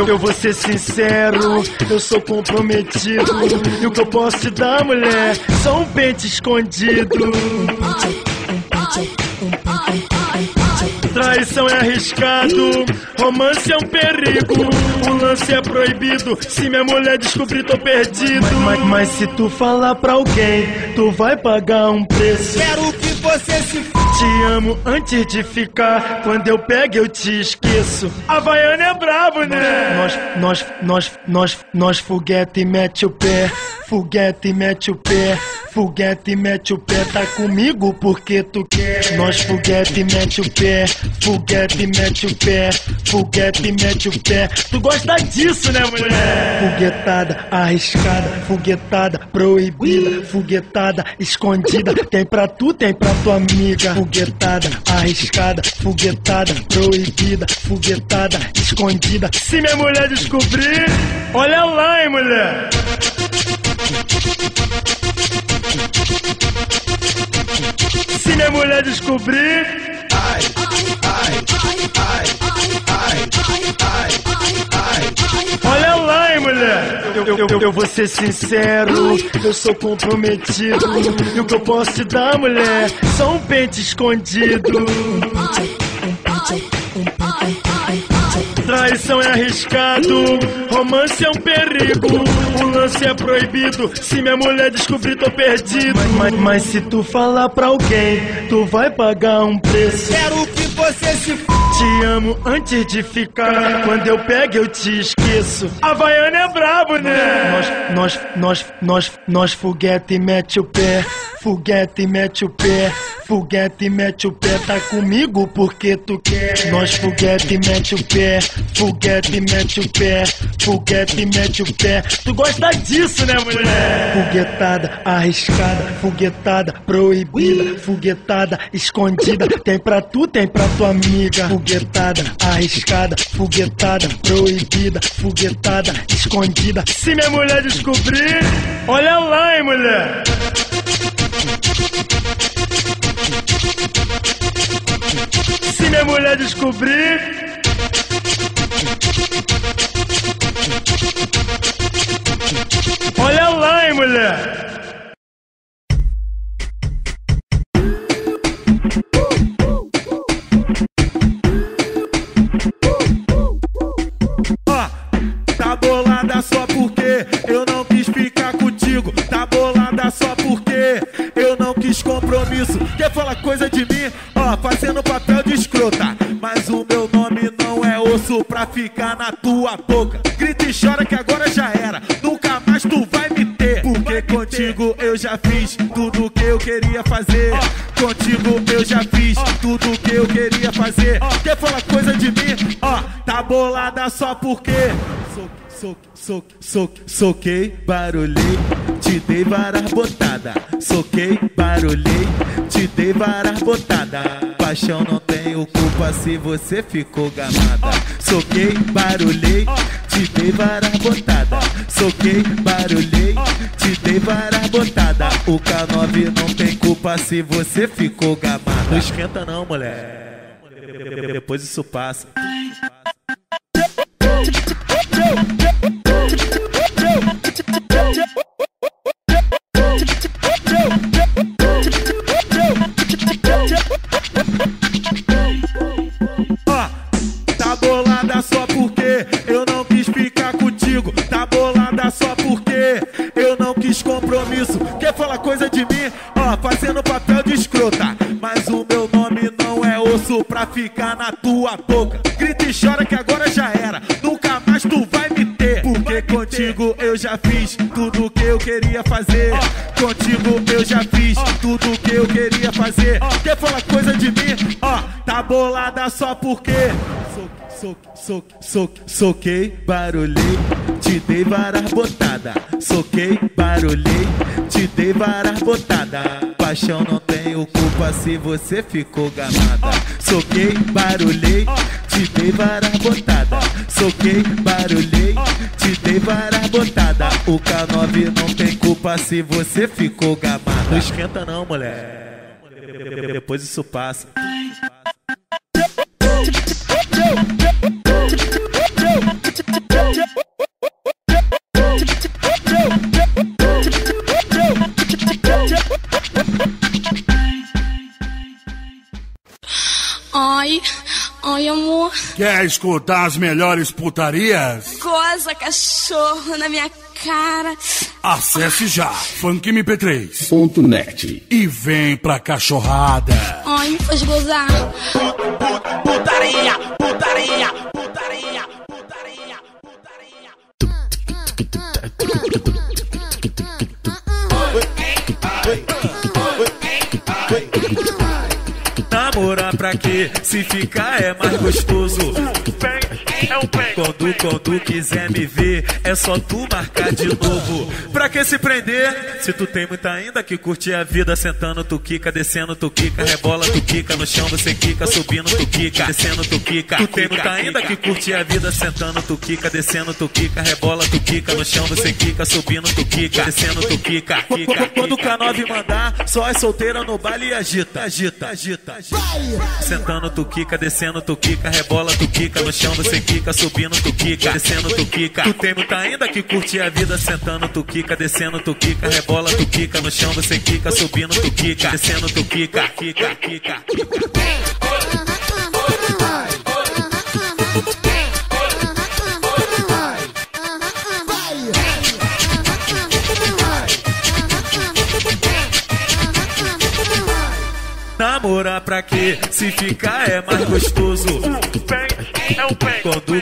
Eu vou ser sincero, eu sou comprometido. E o que eu posso te dar, mulher, só um pente escondido. Traição é arriscado, romance é um perigo. O lance é proibido, se minha mulher descobrir tô perdido. Mas se tu falar pra alguém, tu vai pagar um preço. Quero que você se f***. Te amo antes de ficar, quando eu pego eu te esqueço. Havaiana é brabo, né? Nós foguete e mete o pé. Foguete e mete o pé. Foguete e mete o pé, tá comigo porque tu quer. Nós foguete e mete o pé. Foguete e mete o pé. Foguete e mete o pé. Tu gosta disso, né, mulher? Foguetada, arriscada. Foguetada, proibida. Foguetada, escondida. Tem pra tu, tem pra tua amiga. Foguetada, arriscada. Foguetada, proibida. Foguetada, escondida. Se minha mulher descobrir, olha lá, hein, mulher. mulher descobrir. Olha lá, hein, mulher. Eu vou ser sincero, eu sou comprometido. E o que eu posso te dar, mulher, só um pente escondido. Traição é arriscado, romance é um perigo. O lance é proibido, se minha mulher descobrir tô perdido. Mas se tu falar pra alguém, tu vai pagar um preço. Quero que você se f***. Te amo antes de ficar, quando eu pego eu te esqueço. Havaiana é brabo, né? Nós foguete mete o pé, foguete mete o pé, foguete mete o pé. Tá comigo porque tu quer. Nós foguete mete o pé, foguete mete o pé, foguete mete o pé. Tu gosta disso, né, mulher? Foguetada arriscada, foguetada proibida, foguetada escondida. Tem pra tu, tem pra tua amiga. Foguetada arriscada, foguetada proibida, foguetada escondida. Se minha mulher descobrir, olha lá, hein, mulher. Se minha mulher descobrir, olha lá, hein, mulher. Tá bolada só porque eu não quis ficar contigo. Tá bolada só porque eu não quis compromisso. Quer falar coisa de mim? Fazendo papel de escrota. Mas o meu nome não é osso pra ficar na tua boca. Grita e chora que agora já era. Nunca mais tu vai me ter. Porque contigo eu já fiz tudo que eu queria fazer. Contigo eu já fiz tudo que eu queria fazer. Quer falar coisa de mim? Tá bolada só porque soquei, barulhei, te dei varas botada. Soquei, barulhei, te dei varas botada. Paixão não tenho culpa se você ficou gamada. Soquei, barulhei, te dei varas botada. Soquei, barulhei, te dei varas botada. O K9 não tem culpa se você ficou gamada. Não esquenta não, mulher, depois isso passa. Tá bolada só porque eu não quis ficar contigo. Tá bolada só porque eu não quis compromisso. Quer falar coisa de mim? Fazendo papel de escrota. Mas o meu nome não é osso pra ficar na tua boca. Grita e chora que agora já era. Nunca mais tu vai me ter. Porque contigo eu já fiz tudo que eu queria fazer. Contigo eu já fiz tudo que eu queria fazer. Quer falar coisa de mim? Tá bolada só porque soquei, barulhei, te dei varas botada. Soquei, barulhei, te dei varas botada. Paixão não tenho culpa se você ficou gamada. Soquei, barulhei, te dei varas botada. Soquei, barulhei, te dei varas botada. O K9 não tem culpa se você ficou gamada. Não esquenta não, mulher, depois isso passa. Ai, amor. Quer escutar as melhores putarias? Goza, cachorro, na minha cara. Acesse já funkmp3.net e vem pra cachorrada. Ai, me faz gozar. Putaria, putaria, putaria, putaria, putaria. Namora pra quê? Se ficar é mais gostoso. Quando quiser me ver, é só tu marcar de novo. Pra que se prender? Se tu tem muita ainda que curte a vida. Sentando tu quica, descendo tu quica, rebola tu quica, no chão você quica, subindo tu quica, descendo tu quica. Tu tem muita ainda que curte a vida. Sentando tu quica, descendo tu quica, rebola tu quica, no chão você quica, subindo tu quica, descendo tu quica. Quando o K9 mandar, só é solteira no baile e agita, agita, agita, agita. Sentando tu quica, descendo tu quica, rebola tu quica, no chão você quica, subindo tu quica, descendo tu quica. Tu tem muita ainda que curte a vida. Sentando tu quica, descendo tu quica, rebola tu quica, no chão você quica, subindo tu quica, descendo tu quica, quica, quica, quica. Namorar pra quê? Se ficar é mais gostoso.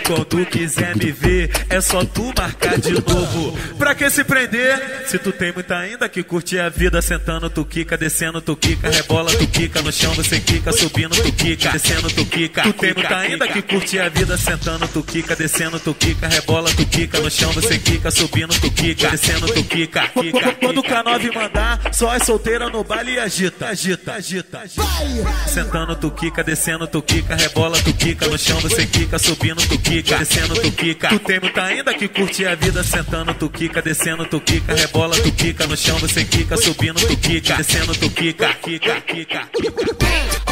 Quando quiser me ver, é só tu marcar de novo. Pra que se prender? Se tu tem muita ainda que curte a vida. Sentando tu quica, descendo tu quica, rebola tu quica, no chão você quica, subindo tu quica, descendo tu quica. Tu tem muita ainda que curte a vida. Sentando tu quica, descendo tu quica, rebola tu quica, no chão você quica, subindo tu quica, descendo tu quica. Quando o K9 mandar, só é solteira no baile e agita, agita, agita, agita. Sentando tu quica, descendo tu quica, rebola tu quica, no chão você quica, subindo tu quica, descendo tu quica. Tu tem muita ainda que curte a vida. Sentando tu quica, descendo tu quica, rebola tu quica, no chão você quica, subindo tu quica, descendo tu quica, quica, quica, quica.